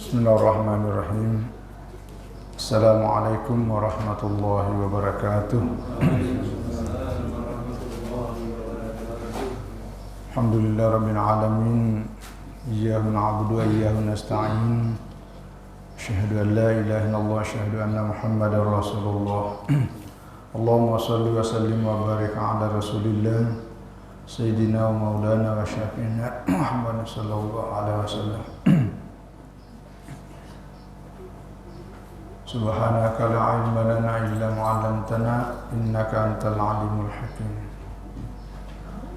Bismillahirrahmanirrahim. Assalamualaikum warahmatullahi wabarakatuh. Alhamdulillah rabbil alamin. Iyyahu na'budu wa iyyahu nasta'in. Asyhadu an la ilaha illallah wa asyhadu anna Muhammadar Rasulullah. Allahumma shalli wa sallim wa barik ala Rasulillah Sayyidina wa maulana wa syafi'ina Muhammad sallallahu alaihi wasallam. Subhanaka la ilma lana illa ma 'allamtana innaka antal alimul hakim.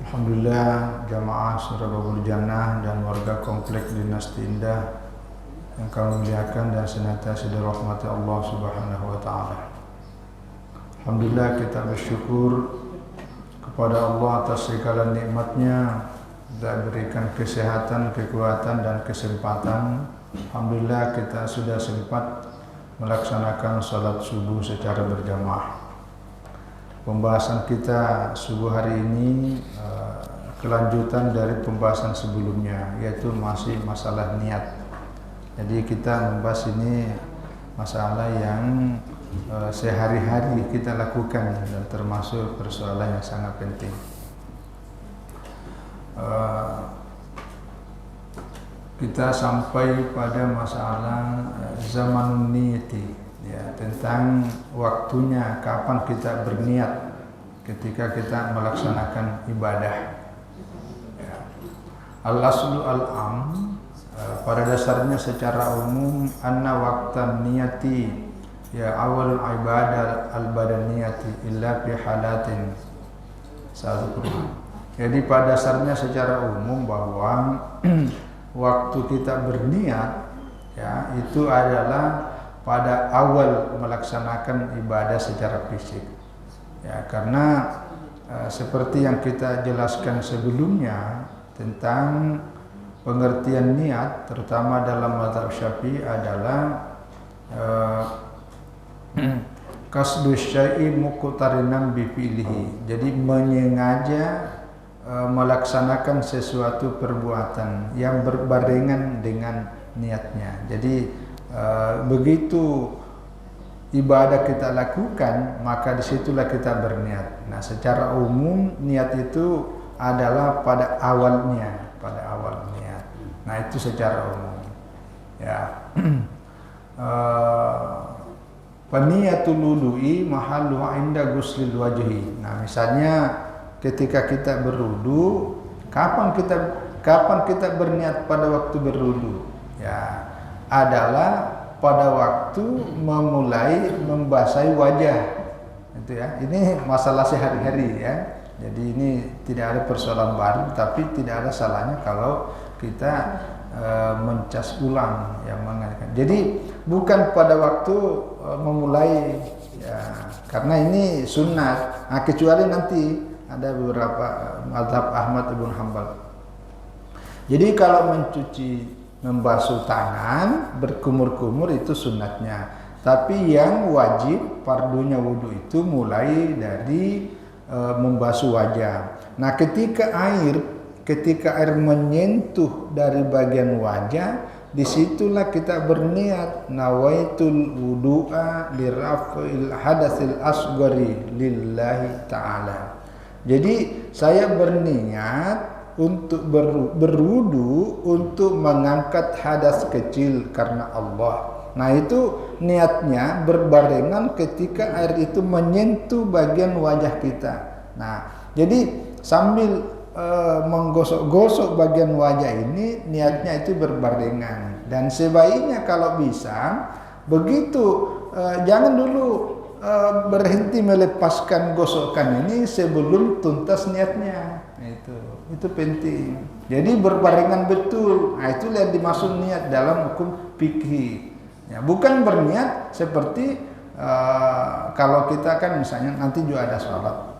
Alhamdulillah jamaah Surah Babul Jannah dan warga komplek Dinasti Indah yang kami muliakan dan senantiasa dirahmati Allah Subhanahu wa taala. Alhamdulillah kita bersyukur kepada Allah atas segala nikmatnya dan berikan kesehatan, kekuatan dan kesempatan. Alhamdulillah kita sudah sempat melaksanakan salat subuh secara berjamaah. Pembahasan kita subuh hari ini kelanjutan dari pembahasan sebelumnya, yaitu masih masalah niat. Jadi kita membahas ini masalah yang sehari-hari kita lakukan dan termasuk persoalan yang sangat penting. Kita sampai pada masalah zamanun niyati, ya, tentang waktunya kapan kita berniat ketika kita melaksanakan ibadah. Ya. Al-aslu al-am, pada dasarnya secara umum anna waqtan niyati ya awal ibadah al-badaniyati illa fi halatin satu. Jadi pada dasarnya secara umum bahwa waktu kita berniat ya itu adalah pada awal melaksanakan ibadah secara fisik. Ya, karena seperti yang kita jelaskan sebelumnya tentang pengertian niat terutama dalam mazhab Syafi'i adalah qasdus syai'i muqtarinan bi fi'lihi. Jadi menyengaja melaksanakan sesuatu perbuatan yang berbarengan dengan niatnya. Jadi begitu ibadah kita lakukan, maka disitulah kita berniat. Nah, secara umum niat itu adalah pada awalnya, pada awal niat. Nah, itu secara umum. Ya. Paniyatul wudu'i mahallu 'inda ghuslil wajhi. Nah, misalnya ketika kita berwudu, kapan kita berniat pada waktu berwudu? Ya, adalah pada waktu memulai membasahi wajah. Itu ya. Ini masalah sehari-hari ya. Jadi ini tidak ada persoalan baru, tapi tidak ada salahnya kalau kita mencas ulang yang mengatakan. Jadi bukan pada waktu memulai ya, karena ini sunnah. Nah, kecuali nanti ada beberapa mazhab Ahmad ibn Hanbal. Jadi kalau membasuh tangan, berkumur-kumur itu sunatnya. Tapi yang wajib fardunya wudu itu mulai dari membasuh wajah. Nah, ketika air menyentuh dari bagian wajah, disitulah kita berniat nawaitul wudu'a liraf'il hadatsil asghari lillahi ta'ala. Jadi saya berniat untuk berwudu untuk mengangkat hadas kecil karena Allah. Nah, itu niatnya berbarengan ketika air itu menyentuh bagian wajah kita. Nah, jadi sambil menggosok-gosok bagian wajah ini niatnya itu berbarengan. Dan sebaiknya kalau bisa begitu jangan dulu berhenti melepaskan gosokan ini sebelum tuntas niatnya. Itu penting. Jadi berbarengan betul. Nah, itu yang dimaksud niat dalam hukum fikih. Ya, bukan berniat seperti kalau kita kan misalnya nanti juga ada sholat.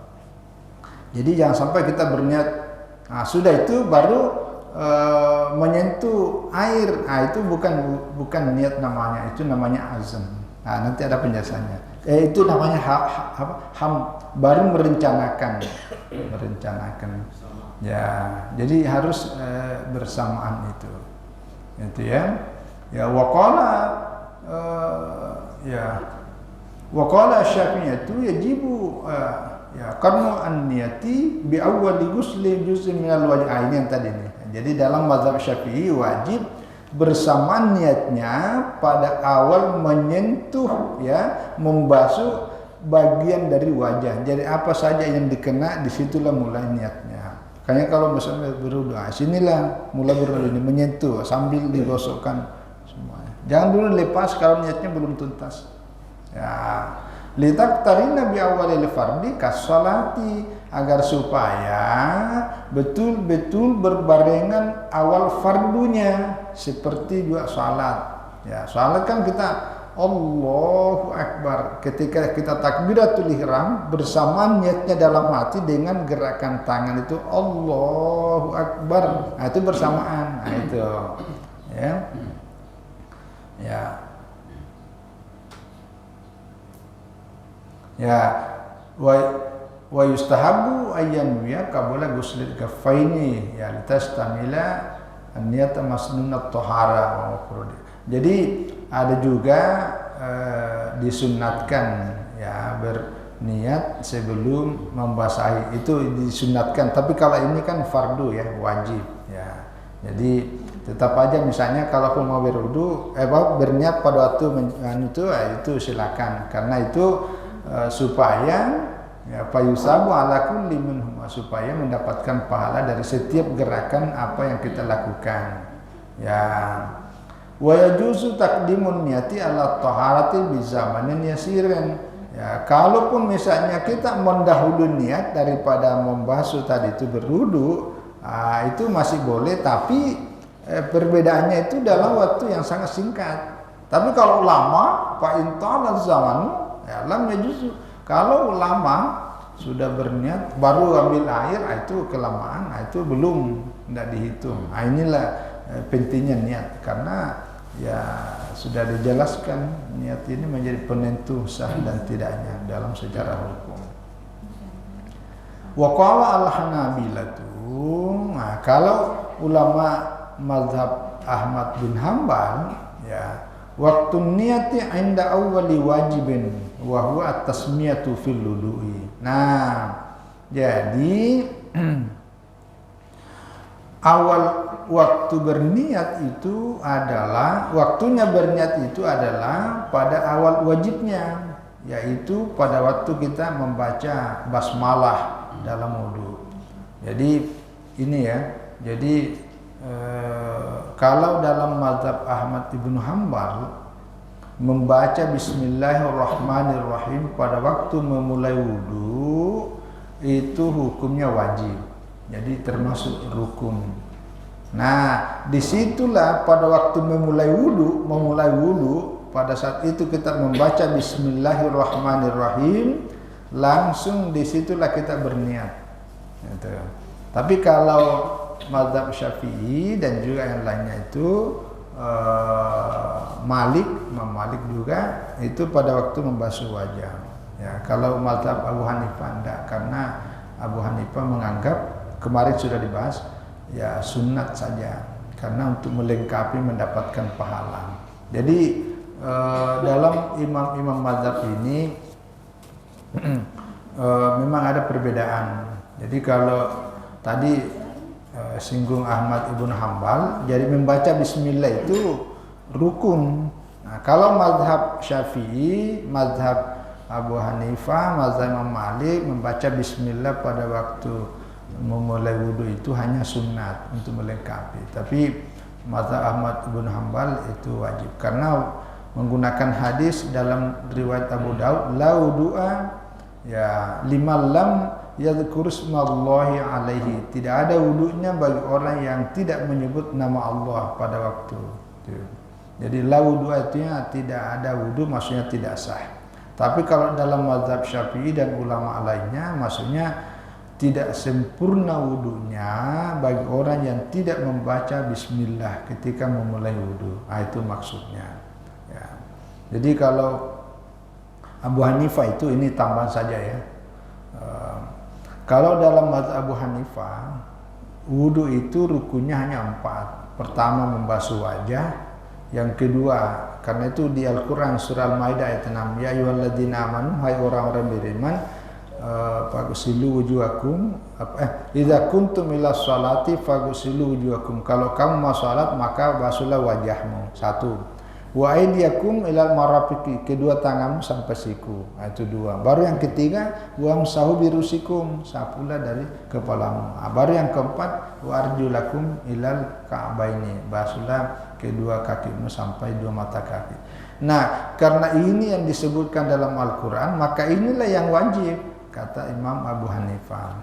Jadi jangan sampai kita berniat. Nah, sudah itu baru menyentuh air. Nah, itu bukan niat namanya. Itu namanya azam. Nah, nanti ada penjelasannya. Itu namanya baru merencanakan. Ya, jadi harus bersamaan itu ya. Ya waqala ya waqala Syafi'i itu yajibu ya qarnu an-niyati bi awwali ghusli juz'in minal wajh. Ini yang tadi nih. Jadi dalam mazhab Syafi'i wajib bersamaan niatnya pada awal menyentuh ya membasuh bagian dari wajah. Jadi apa saja yang dikena disitulah mulai niatnya. Kayaknya kalau misalnya berwudu, sinilah mulai berwudu ini menyentuh sambil digosokkan semuanya. Jangan dulu lepas kalau niatnya belum tuntas. Ya, litaktarina bi awalil fardi kasolati, agar supaya betul-betul berbarengan awal fardunya seperti juga salat. Ya, salat kan kita Allahu Akbar. Ketika kita takbiratul ihram bersamaan niatnya dalam hati dengan gerakan tangan itu Allahu Akbar. Nah, itu bersamaan. Nah, itu. Ya. Ya. Ya, wa yustahabu ayyan ya qabla ghuslil kaffaini ya litastamila an-niyata masnunat thahara wa mafrud. Jadi ada juga disunatkan ya berniat sebelum membasahi, itu disunatkan. Tapi kalau ini kan fardu ya, wajib ya. Jadi tetap aja misalnya kalau mau berwudu berniat pada waktu itu silakan, karena itu supaya ya payusabu ala kulli minhum, supaya mendapatkan pahala dari setiap gerakan apa yang kita lakukan. Ya. Wa yajuzu taqdimun niyati ala taharati bi zamanin yasirin. Ya, kalaupun misalnya kita mendahului niat daripada membasuh tadi itu berwudu, itu masih boleh, tapi perbedaannya itu dalam waktu yang sangat singkat. Tapi kalau lama, fa intala zaman, ya lam yajuzu. Kalau lama sudah berniat baru ambil air, itu kelamaan, itu belum, tidak dihitung. Inilah pentingnya niat, karena ya sudah dijelaskan niat ini menjadi penentu sah dan tidaknya dalam sejarah hukum. Wa qala al-Hanabilatu, nah kalau ulama mazhab Ahmad bin Hanbal ya waktu niati inda awwali wajibin wa huwa at-tasmiyatu fil wudu'i. Nah, jadi awal waktu berniat itu adalah, waktunya berniat itu adalah pada awal wajibnya, yaitu pada waktu kita membaca basmalah dalam wudu. Jadi ini ya, jadi kalau dalam mazhab Ahmad ibn Hanbal membaca Bismillahirrahmanirrahim pada waktu memulai wudu itu hukumnya wajib. Jadi termasuk rukun. Nah, disitulah pada waktu memulai wudu, pada saat itu kita membaca Bismillahirrahmanirrahim, langsung disitulah kita berniat. Gitu. Tapi kalau mazhab Syafi'i dan juga yang lainnya itu Malik juga itu pada waktu membasuh wajah. Ya, kalau mazhab Abu Hanifah enggak, karena Abu Hanifah menganggap, kemarin sudah dibahas, ya sunat saja, karena untuk melengkapi mendapatkan pahala. Jadi dalam imam-imam mazhab ini memang ada perbedaan. Jadi kalau tadi singgung Ahmad ibn Hanbal, jadi membaca Bismillah itu rukun. Nah, kalau mazhab Syafi'i, mazhab Abu Hanifah, mazhab Imam Malik membaca Bismillah pada waktu memulai wudu itu hanya sunat untuk melengkapi. Tapi mazhab Ahmad ibn Hanbal itu wajib, karena menggunakan hadis dalam riwayat Abu Daud, la wudu'a ya liman lam yadhkur ismallahi alaihi, tidak ada wudunya bagi orang yang tidak menyebut nama Allah pada waktu itu. Jadi la wudu'a artinya tidak ada wudu, maksudnya tidak sah. Tapi kalau dalam mazhab Syafi'i dan ulama lainnya, maksudnya tidak sempurna wudunya bagi orang yang tidak membaca bismillah ketika memulai wudu. Itu maksudnya. Ya. Jadi kalau Abu Hanifah itu, ini tambahan saja ya. Kalau dalam mazhab Abu Hanifah, wudu itu rukunnya hanya 4. Pertama membasuh wajah, Yang kedua, karena itu di Al-Quran surah Al-Maidah ayat 6, ya ayyuhalladzina amanu, hai orang-orang beriman, faghsilu wujuhakum, idza kuntum ila sholati faghsilu wujuhakum, kalau kamu mau salat maka basuhlah wajahmu. Satu. Wa aydiyakum ilal marafiqi, kedua tanganmu sampai siku. Itu dua. Baru yang ketiga, wa amsahu birusikum, sapulah dari kepalamu. Baru yang keempat, wa arjulakum ilal ka'baini, basuhlah kedua kakimu sampai dua mata kaki. Nah, karena ini yang disebutkan dalam Al-Quran, maka inilah yang wajib, kata Imam Abu Hanifah.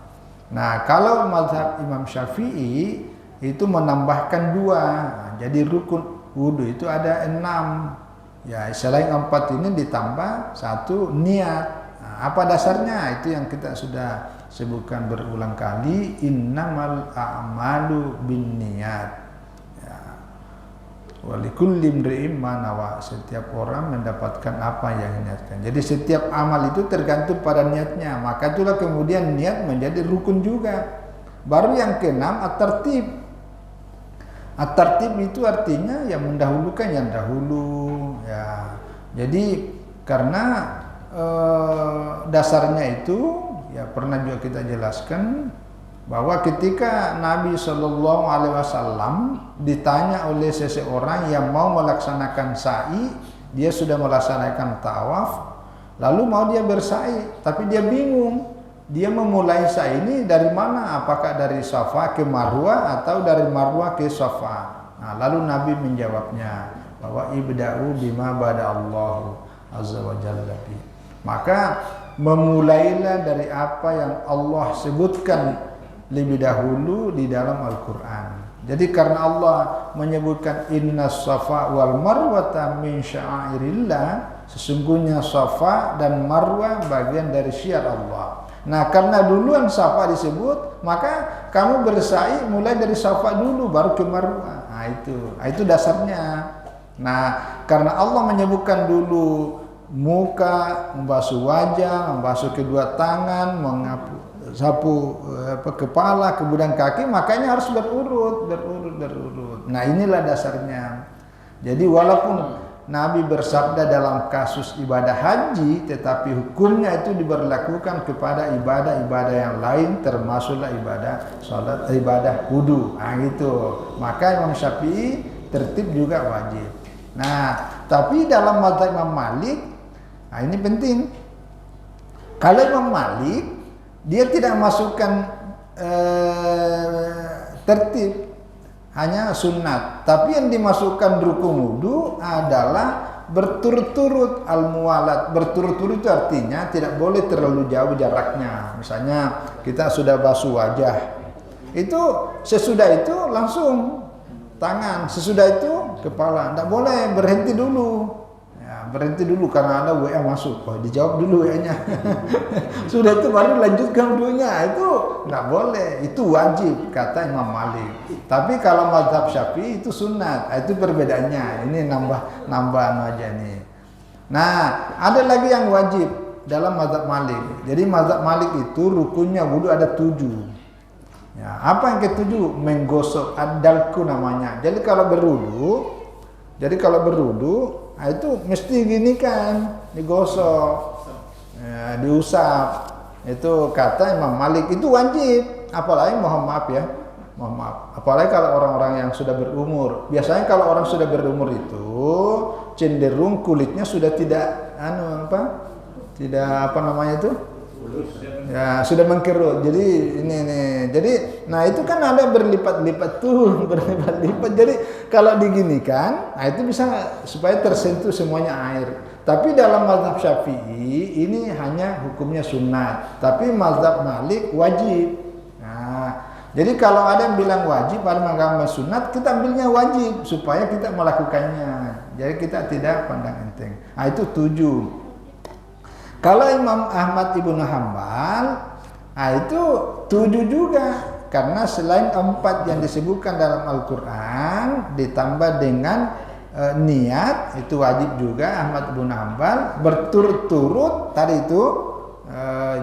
Nah, kalau mazhab Imam Syafi'i itu menambahkan dua, jadi rukun wudu itu ada 6. Ya, selain 4 ini ditambah 1 niat. Nah, apa dasarnya? Itu yang kita sudah sebutkan berulang kali, innamal a'malu binniyat. Ya. Walikulli imri'in ma nawa, setiap orang mendapatkan apa yang diniatkan. Jadi setiap amal itu tergantung pada niatnya. Maka itulah kemudian niat menjadi rukun juga. Baru yang ke-6 at-tartib. At-tartib itu artinya yang mendahulukan yang dahulu, ya. Jadi karena dasarnya itu ya pernah juga kita jelaskan bahwa ketika Nabi Shallallahu Alaihi Wasallam ditanya oleh seseorang yang mau melaksanakan sa'i, dia sudah melaksanakan tawaf, lalu mau dia bersa'i, tapi dia bingung. Dia memulai sa'i ini dari mana? Apakah dari Safa ke Marwah atau dari Marwah ke Safa? Nah, lalu Nabi menjawabnya bahwa ibda'u bima bada Allah azza wa jalla bi. Maka memulailah dari apa yang Allah sebutkan lebih dahulu di dalam Al-Quran. Jadi karena Allah menyebutkan innas safa wal marwata min sya'airillah, sesungguhnya Safa dan Marwah bagian dari syiar Allah. Nah, karena duluan Safa disebut, maka kamu bersa'i mulai dari Safa dulu baru ke Marwah. Nah, itu dasarnya. Nah, karena Allah menyebutkan dulu muka, membasuh wajah, membasuh kedua tangan, sapu kepala, kemudian kaki, makanya harus berurut. Nah, inilah dasarnya. Jadi walaupun Nabi bersabda dalam kasus ibadah haji, tetapi hukumnya itu diberlakukan kepada ibadah-ibadah yang lain, termasuklah ibadah salat, ibadah wudu. Nah, gitu. Maka Imam Syafi'i tertib juga wajib. Nah, tapi dalam mazhab Imam Malik, nah ini penting. Kalau Imam Malik, dia tidak masukkan tertib, hanya sunat. Tapi yang dimasukkan rukun wudu adalah berturut-turut, al-muwalat. Berturut-turut itu artinya tidak boleh terlalu jauh jaraknya. Misalnya kita sudah basuh wajah, itu sesudah itu langsung tangan, sesudah itu kepala. Tidak boleh berhenti dulu. Berhenti dulu karena ada WA masuk. Oh, dijawab dulu WA-nya. Sudah itu baru lanjutkan wudunya. Itu enggak boleh. Itu wajib kata Imam Malik. Tapi kalau mazhab Syafi'i itu sunat. Itu perbedaannya. Ini nambah aja nih. Nah, ada lagi yang wajib dalam mazhab Malik. Jadi mazhab Malik itu rukunnya wudu ada 7. Ya, apa yang ke-7? Menggosok, ad-dalku namanya. Jadi kalau berwudu, nah itu mesti gini kan, digosok, ya, diusap. Itu kata Imam Malik, itu wajib. Apalagi mohon maaf, apalagi kalau orang-orang yang sudah berumur. Biasanya kalau orang sudah berumur itu cenderung kulitnya sudah tidak ya sudah mengkerut. Jadi nah itu kan ada berlipat-lipat tuh, berlipat-lipat. Jadi kalau diginikan, nah itu bisa supaya tersentuh semuanya air. Tapi dalam mazhab Syafi'i ini hanya hukumnya sunat, tapi mazhab Malik wajib. Nah, jadi kalau ada yang bilang wajib, ada yang bilang sunat, kita ambilnya wajib supaya kita melakukannya. Jadi kita tidak pandang enteng. Nah itu 7. Kalau Imam Ahmad Ibnu Hanbal, nah itu 7 juga. Karena selain 4 yang disebutkan dalam Al-Quran, ditambah dengan niat, itu wajib juga Ahmad Ibnu Hanbal. Berturut-turut tadi itu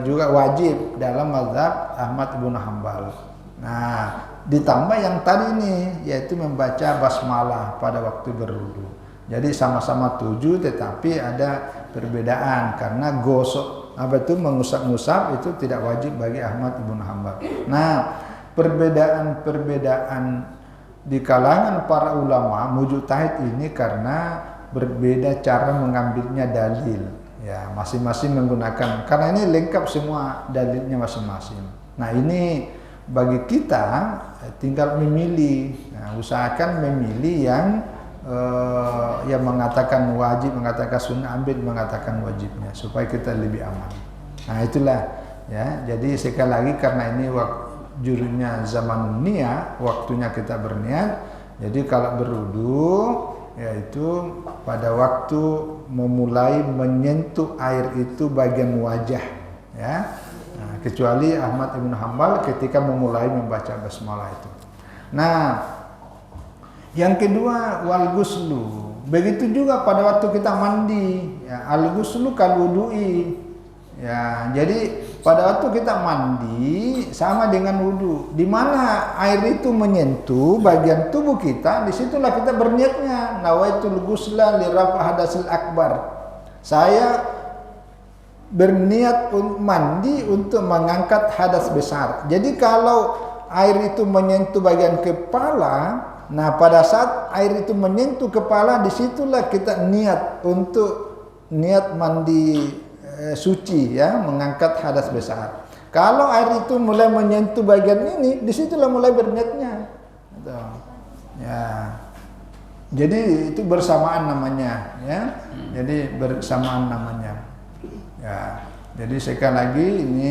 juga wajib dalam mazhab Ahmad Ibnu Hanbal. Nah, ditambah yang tadi nih, yaitu membaca basmalah pada waktu berwudu. Jadi sama-sama 7 tetapi ada perbedaan karena gosok mengusap-ngusap itu tidak wajib bagi Ahmad ibn Hanbal. Nah, perbedaan di kalangan para ulama mujtahid ini karena berbeda cara mengambilnya dalil. Ya, masing-masing menggunakan, karena ini lengkap semua dalilnya masing-masing. Nah, ini bagi kita tinggal memilih. Nah, usahakan memilih yang mengatakan wajib, mengatakan sunnah, ambil mengatakan wajibnya supaya kita lebih aman. Nah, itulah ya. Jadi sekali lagi karena ini judulnya zaman niat, waktunya kita berniat. Jadi kalau berwudu yaitu pada waktu memulai menyentuh air itu bagian wajah ya. Nah, kecuali Ahmad ibn Hanbal ketika memulai membaca basmalah itu. Nah, yang kedua wal ghuslu. Begitu juga pada waktu kita mandi, ya, al ghuslu kal wudu'i. Ya, jadi pada waktu kita mandi sama dengan wudu. Di mana air itu menyentuh bagian tubuh kita, disitulah kita berniatnya. Nawaitul ghusla li rafa hadasil akbar. Saya berniat mandi untuk mengangkat hadas besar. Jadi kalau air itu menyentuh bagian kepala, nah pada saat air itu menyentuh kepala, disitulah kita niat untuk niat mandi suci ya, mengangkat hadas besar. Kalau air itu mulai menyentuh bagian ini, disitulah mulai berniatnya. Ya, jadi itu bersamaan namanya ya. Jadi bersamaan namanya. Ya, jadi sekali lagi ini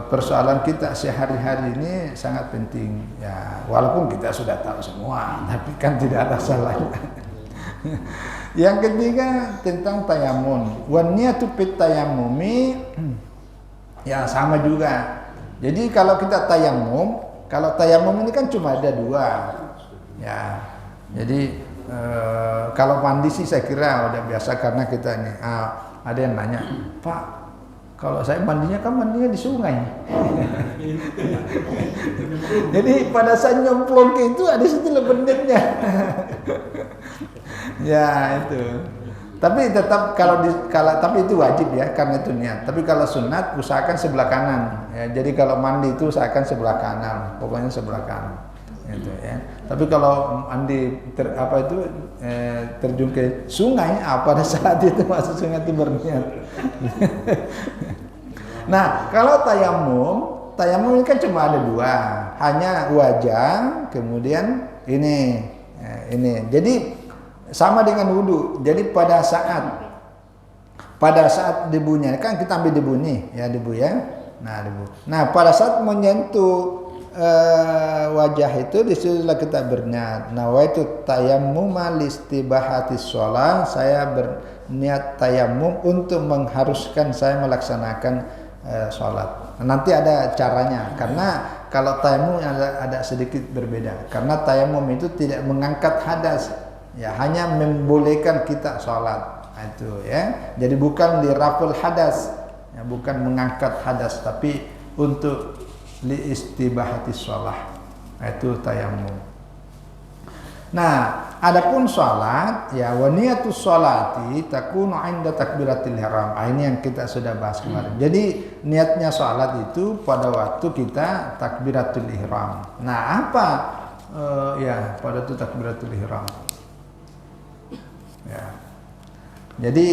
persoalan kita sehari-hari ini sangat penting ya, walaupun kita sudah tahu semua, tapi kan tidak ada salahnya. Yang ketiga tentang tayamun. Wan niyatu fit tayammumi ya sama juga. Jadi kalau kita tayamum, kalau tayamum ini kan cuma ada 2. Ya. Jadi kalau mandi sih saya kira udah biasa karena kita ini ada yang nanya, "Pak, kalau saya mandinya kan mandinya di sungai." Jadi pada saat nyemplung ke itu ada situ bentuknya. Ya itu. Tapi tetap tapi itu wajib ya karena itu niat. Tapi kalau sunat usahakan sebelah kanan. Ya, jadi kalau mandi itu usahakan sebelah kanan. Pokoknya sebelah kanan. Gitu ya. Tapi kalau mandi terjun ke sungai, pada saat itu masuk sungai itu berniat. Nah, kalau tayamum ini kan cuma ada 2, hanya wajah, kemudian ini. Jadi sama dengan wudu. Jadi pada saat debunya kan kita ambil debu nih, ya debu ya. Nah, debu. Nah, pada saat menyentuh wajah itu disitulah kita berniat. Nawaitu tayammuma listibahati sholat. Saya berniat tayamum untuk mengharuskan saya melaksanakan sholat. Nanti ada caranya karena kalau tayamum ada sedikit berbeda. Karena tayamum itu tidak mengangkat hadas, ya hanya membolehkan kita sholat. Nah, itu ya. Jadi bukan diraful hadas, ya, bukan mengangkat hadas, tapi untuk li istibahati sholat, itu tayamum. Nah, adapun sholat ya wa niyatus sholati takunu 'inda takbiratil ihram. Ini yang kita sudah bahas kemarin. Jadi niatnya sholat itu pada waktu kita takbiratul ihram. Nah, apa ya pada waktu takbiratul ihram? Ya. Jadi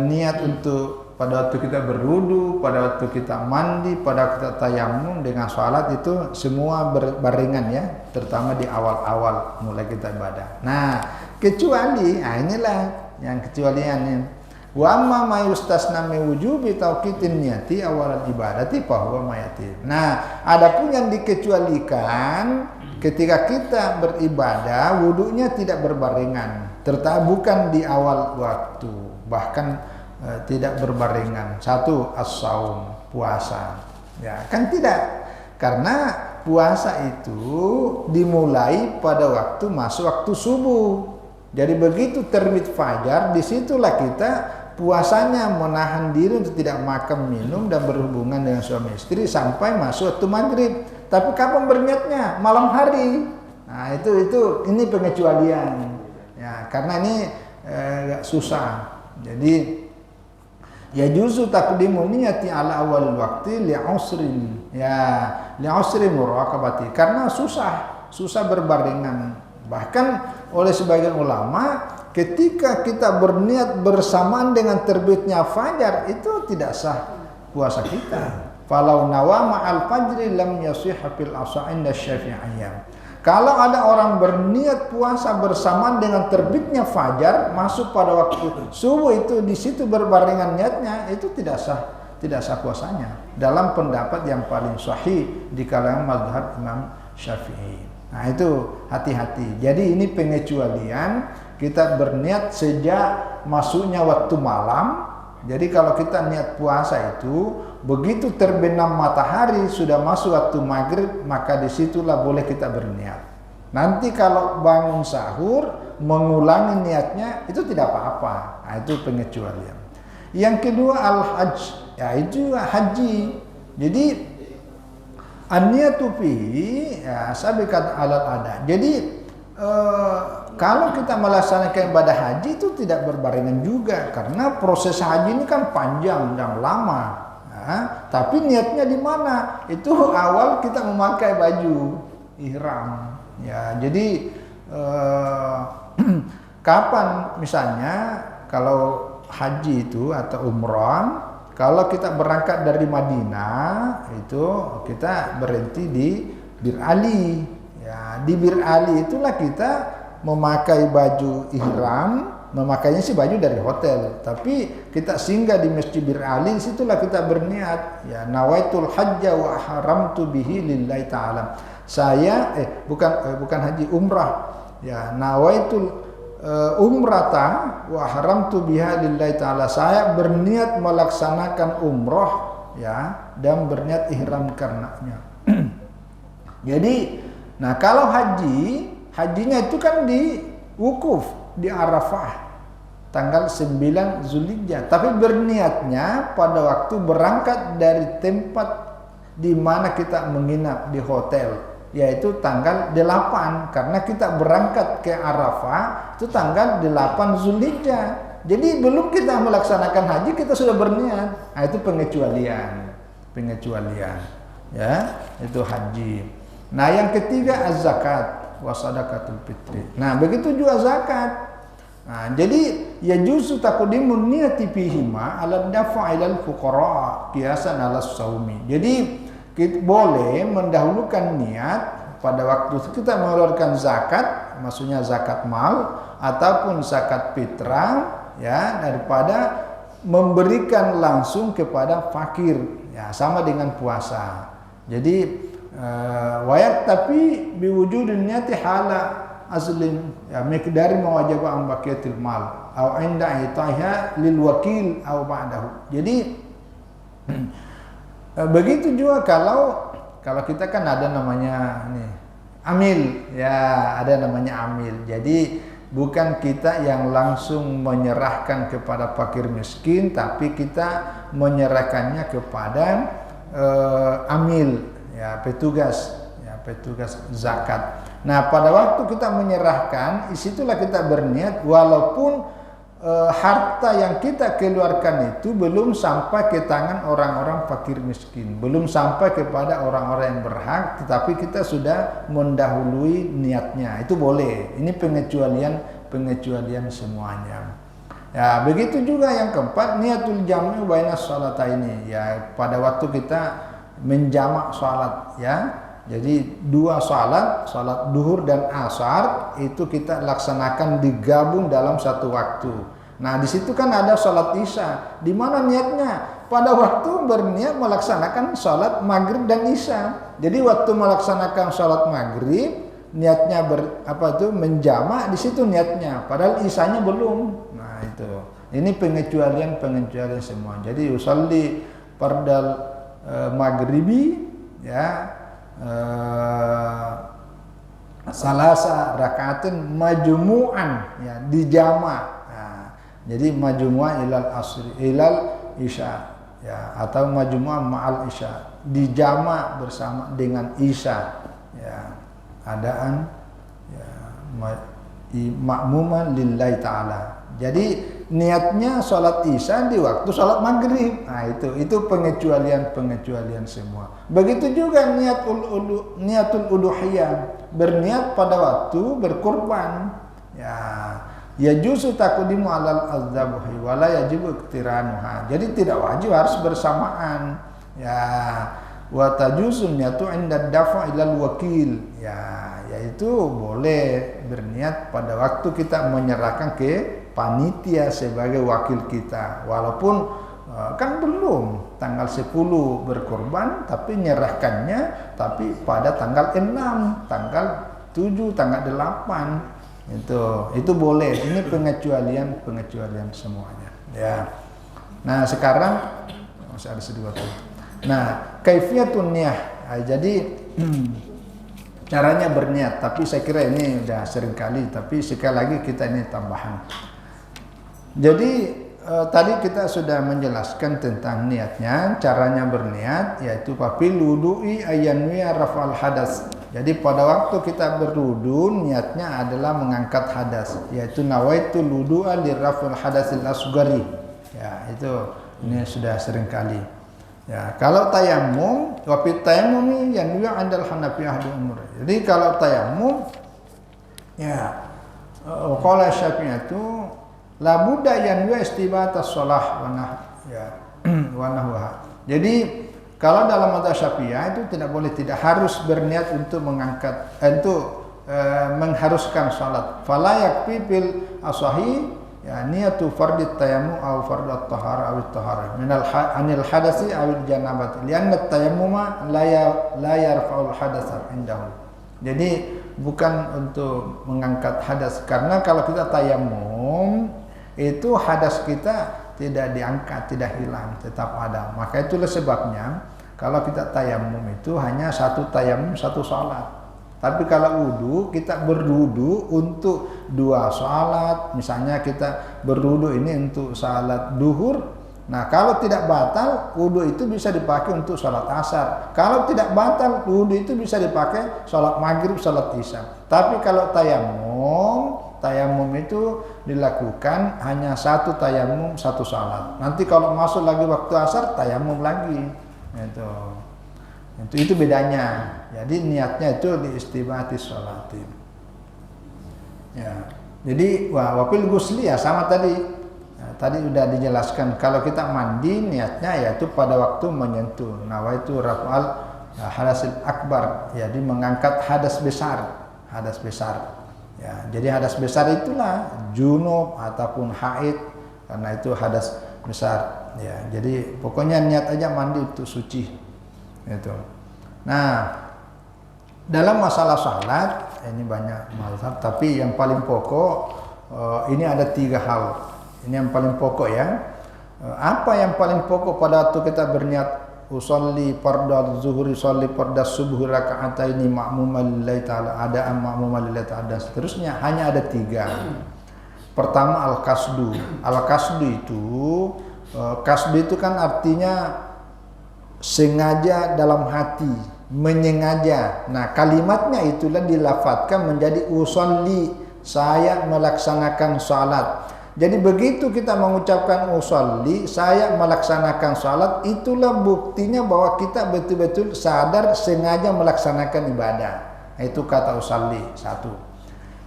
niat untuk pada waktu kita berwudu, pada waktu kita mandi, pada waktu kita tayamum dengan sholat itu semua berbarengan ya, terutama di awal-awal mulai kita ibadah. Nah, kecuali, inilah yang kecualiannya. Wa amma ma yustasna min wujubi tauqitin niyati awal ibadati fa huwa mayati. Nah, adapun yang dikecualikan ketika kita beribadah, wudunya tidak berbarengan, terutama bukan di awal waktu, bahkan tidak berbarengan. Satu, as-saum, puasa. Ya, kan tidak. Karena puasa itu dimulai pada waktu masuk waktu subuh. Jadi begitu terbit fajar, disitulah kita puasanya menahan diri untuk tidak makan, minum dan berhubungan dengan suami istri sampai masuk waktu maghrib. Tapi kapan berniatnya? Malam hari. Nah, ini pengecualian. Ya, karena ini agak susah. Jadi ya juzu taqdimu niyati ala awal waktu li'usrin. Ya, li'usri muraqabati. Karena susah berbarengan. Bahkan oleh sebagian ulama, ketika kita berniat bersamaan dengan terbitnya fajar, itu tidak sah puasa kita. Falau nawama al-fajri lam yasihha fil asa'in syafi'iyyah. Kalau ada orang berniat puasa bersamaan dengan terbitnya fajar, masuk pada waktu subuh, itu di situ berbarengan niatnya, itu tidak sah puasanya. Dalam pendapat yang paling sahih di kalangan mazhab Imam Syafi'i. Nah, itu hati-hati. Jadi ini pengecualian, kita berniat sejak masuknya waktu malam. Jadi kalau kita niat puasa itu, begitu terbenam matahari sudah masuk waktu maghrib, maka disitulah boleh kita berniat. Nanti kalau bangun sahur mengulangi niatnya, itu tidak apa-apa. Nah, itu pengecualian. Yang kedua al-hajj, yaitu haji. Jadi an-niyatu fihi ya sabiqat alal ada. Jadi kalau kita melaksanakan ibadah haji itu tidak berbarengan juga, karena proses haji ini kan panjang dan lama. Nah, tapi niatnya di mana? Itu awal kita memakai baju ihram. Ya, jadi kapan misalnya kalau haji itu atau umrah, kalau kita berangkat dari Madinah itu kita berhenti di Bir Ali. Ya, di Bir Ali itulah kita memakai baju ihram, memakainya sih baju dari hotel, tapi kita singgah di Masjid Bir Ali, situlah kita berniat, ya nawaitul hajja wa haramtu bihi lillahi ta'ala. Saya bukan haji, umrah. Ya, nawaitul umrata wa haramtu biha lillahi ta'ala. Saya berniat melaksanakan umrah, ya, dan berniat ihram karenanya. Jadi, nah kalau hajinya itu kan di wukuf di Arafah tanggal 9 Zulhijjah, tapi berniatnya pada waktu berangkat dari tempat di mana kita menginap di hotel, yaitu tanggal 8, karena kita berangkat ke Arafah itu tanggal 8 Zulhijjah. Jadi belum kita melaksanakan haji kita sudah berniat. Nah, itu pengecualian. Ya, itu haji. Nah, yang ketiga az-zakat wa sadaqatul fitri. Nah, begitu juga zakat. Nah, jadi ya juzu taqdimun niyati fihima ala dafa'ilal fuqara qiyasan ala saumi. Jadi kita boleh mendahulukan niat pada waktu kita mengeluarkan zakat, maksudnya zakat mal ataupun zakat fitrah, ya, daripada memberikan langsung kepada fakir, ya, sama dengan puasa. Jadi wayat tapi biwujudin niati hala aslin, ya, miqdari mawajaba an baqiyatil mal au inda itaiha lil wakil au ba'dahu. Jadi begitu juga kalau kita kan ada namanya nih amil, ya, ada namanya amil. Jadi bukan kita yang langsung menyerahkan kepada fakir miskin, tapi kita menyerahkannya kepada amil, ya, petugas zakat. Nah, pada waktu kita menyerahkan, disitulah kita berniat, walaupun harta yang kita keluarkan itu belum sampai ke tangan orang-orang fakir miskin, belum sampai kepada orang-orang yang berhak, tetapi kita sudah mendahului niatnya, itu boleh. Ini pengecualian semuanya. Ya, begitu juga yang keempat, niatul jam'i baina sholataini, ya, pada waktu kita menjamak salat, ya. Jadi dua salat duhur dan asar itu kita laksanakan digabung dalam satu waktu. Nah, di situ kan ada salat isya. Di mana niatnya? Pada waktu berniat melaksanakan salat maghrib dan isya. Jadi waktu melaksanakan salat maghrib niatnya menjamak, di situ niatnya. Padahal isyanya belum. Nah, itu. Ini pengecualian semua. Jadi usalli fardal maghribi, ya, salasa rakaatin majmu'an, ya, dijama'. Nah, jadi majmu'an ilal asri ilal isya, ya, atau majmu'ah ma'al isya, dijama bersama dengan isya, ya, adaan ya, ma'muman lillahi ta'ala. Jadi niatnya sholat isya di waktu sholat maghrib. Nah itu pengecualian semua. Begitu juga niatul uluhiyah, berniat pada waktu berkurban. Ya juzu takudimu alal azzabuhi wala yajibu iktiranuha. Jadi tidak wajib harus bersamaan. Ya wa tajuzu niatu inda dafa ilal wakil. Ya yaitu boleh berniat pada waktu kita menyerahkan ke panitia sebagai wakil kita, walaupun kan belum tanggal 10 berkorban, tapi nyerahkannya tapi pada tanggal 6, tanggal 7, tanggal 8. Itu boleh. Ini pengecualian semuanya, ya. Nah, sekarang masih ada sedikit waktu. Nah, kaifiyatun niyah. Jadi caranya berniat, tapi saya kira ini udah sering kali, tapi sekali lagi kita ini tambahan. Jadi tadi kita sudah menjelaskan tentang niatnya, caranya berniat, yaitu fil wudu'i ayyanwiya raf'al hadas. Jadi pada waktu kita berwudu, niatnya adalah mengangkat hadas, yaitu nawaitul wudu'a li raf'il hadasil asghari. Ya, itu ini sudah sering kali. Ya, kalau tayamum, wa fit tayammumi yanwiya 'indal Hanafiyah di umur. Jadi kalau tayamum, ya, qala Syafi'i itu la budda yanwiya istibatas shalah wa nahwaha. Jadi kalau dalam mazhab Syafi'iyah itu tidak boleh, tidak harus berniat untuk mengangkat, mengharuskan salat. Fala yakfi bil asahi ya niyatu fardit tayammum aw fardat tahara aw tahara minal anil hadasi aw janabati lianna tayammuma la yarfa'ul hadasa indahu. Jadi bukan untuk mengangkat hadas, karena kalau kita tayamum itu hadas kita tidak diangkat, tidak hilang, tetap ada. Maka itulah sebabnya kalau kita tayamum itu hanya satu tayamum satu salat. Tapi kalau wudu, kita berwudu untuk dua salat. Misalnya kita berwudu ini untuk salat duhur. Nah, kalau tidak batal, wudu itu bisa dipakai untuk salat asar. Kalau tidak batal, wudu itu bisa dipakai salat maghrib, salat isya. Tapi kalau tayamum itu dilakukan hanya satu tayamum satu salat. Nanti kalau masuk lagi waktu asar, tayamum lagi. Itu bedanya. Jadi niatnya itu diistibati sholatin. Ya. Jadi wafil gusli ya sama tadi. Tadi sudah dijelaskan, kalau kita mandi niatnya yaitu pada waktu menyentuh. Nawaitu raf'al hadasil akbar. Jadi mengangkat hadas besar. Ya, jadi hadas besar itulah junub ataupun haid, karena itu hadas besar. Ya, jadi pokoknya niat aja mandi untuk suci. Itu. Nah, dalam masalah salat ini banyak mazhab, tapi yang paling pokok ini ada 3 hal. Ini yang paling pokok ya. Apa yang paling pokok pada waktu kita berniat usolli fardhu zuhri, usolli fardhu subuh raka'ataini ma'muman lillahi ta'ala, adaan ma'muman lillahi ta'ala, dan seterusnya, hanya ada 3. Pertama al-qasdu. Al-qasdu itu kan artinya sengaja dalam hati, menyengaja. Nah, kalimatnya itulah dilafadzkan menjadi usolli, saya melaksanakan salat. Jadi begitu kita mengucapkan usolli, saya melaksanakan salat, itulah buktinya bahwa kita betul-betul sadar sengaja melaksanakan ibadah. Itu kata usolli, satu.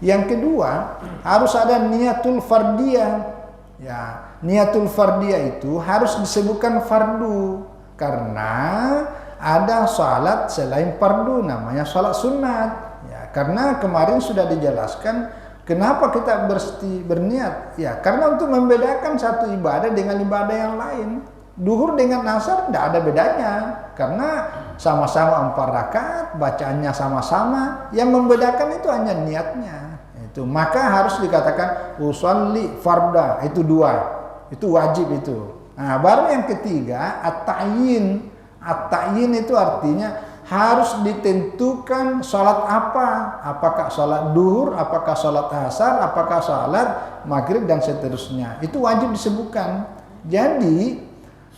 Yang kedua, harus ada niatul fardiyah. Ya, niatul fardiyah itu harus disebutkan fardu, karena ada salat selain fardu, namanya salat sunat. Ya, karena kemarin sudah dijelaskan kenapa kita berniat. Ya, karena untuk membedakan satu ibadah dengan ibadah yang lain. Duhur dengan asar tidak ada bedanya, karena sama-sama 4 rakaat, bacaannya sama-sama. Yang membedakan itu hanya niatnya. Itu maka harus dikatakan usolli farda, itu 2, itu wajib itu. Nah, baru yang ketiga at-ta'yin. At-ta'yin itu artinya harus ditentukan salat apa. Apakah salat duhur, apakah salat asar, apakah salat maghrib, dan seterusnya. Itu wajib disebutkan. Jadi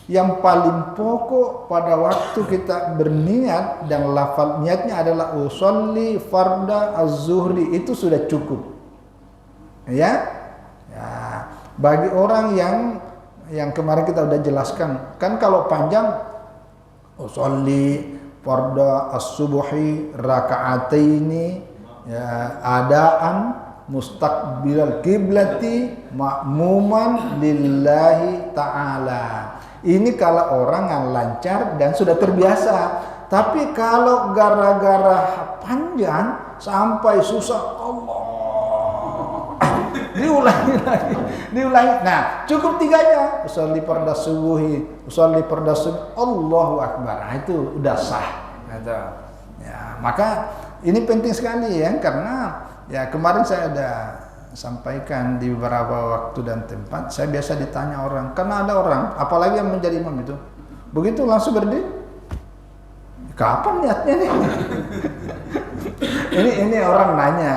Yang paling pokok pada waktu kita berniat dan lafal niatnya adalah usolli farda az-zuhri, itu sudah cukup. Ya, bagi orang yang kemarin kita udah jelaskan, kan kalau panjang usolli farda as-subhi raka'ataini ya, adaan mustaqbilal kiblati ma'muman lillahi ta'ala. Ini kalau orang yang lancar dan sudah terbiasa. Tapi kalau gara-gara panjang sampai susah, Allah diulangi lagi, diulangi. Nah, cukup 3-nya. Usolli farda subuhi, usolli farda subuhi, Allahu akbar. Nah, itu udah sah. Gitu. Ya, maka ini penting sekali ya, karena ya kemarin saya ada sampaikan di beberapa waktu dan tempat, saya biasa ditanya orang, karena ada orang, apalagi yang menjadi imam itu, begitu langsung berdiri, kapan niatnya nih? ini orang nanya,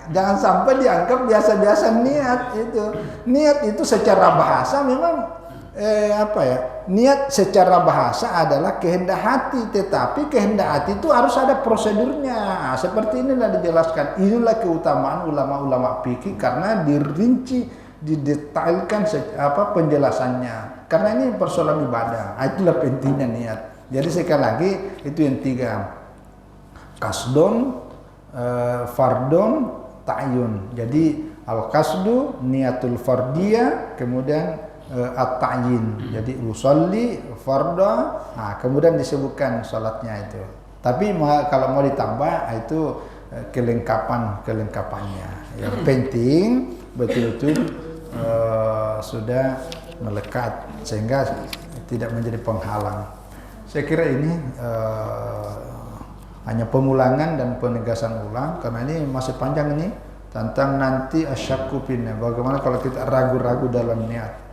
jangan sampai dianggap biasa-biasa niat itu. Niat itu secara bahasa memang niat secara bahasa adalah kehendak hati, tetapi kehendak hati itu harus ada prosedurnya. Seperti inilah dijelaskan. Inilah keutamaan ulama-ulama fikih karena dirinci, didetailkan penjelasannya. Karena ini persoalan ibadah. Itulah pentingnya niat. Jadi sekali lagi itu yang 3. Kasdon, fardon, ta'yun. Jadi al-kasdu niatul fardiyah, kemudian at-ta'yin. Jadi usolli farda, nah kemudian disebutkan salatnya itu. Tapi kalau mau ditambah itu kelengkapannya. Yang penting betul-betul sudah melekat sehingga tidak menjadi penghalang. Saya kira ini hanya pemulangan dan penegasan ulang, karena ini masih panjang ini tentang nanti asyakku finna. Bagaimana kalau kita ragu-ragu dalam niat,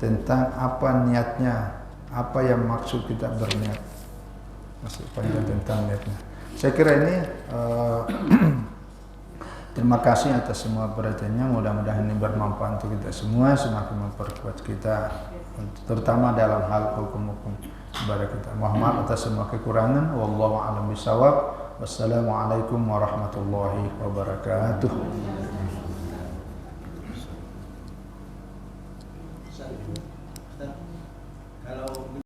tentang apa niatnya, apa yang maksud kita berniat, masih panjang tentang niatnya. Saya kira ini terima kasih atas semua perhatiannya. Mudah-mudahan ini bermanfaat untuk kita semua, semakin memperkuat kita, terutama dalam hal hukum-hukum ibadah kita. Mohon maaf atas semua kekurangan. Wallahu a'lam bishawab. Wassalamualaikum warahmatullahi wabarakatuh.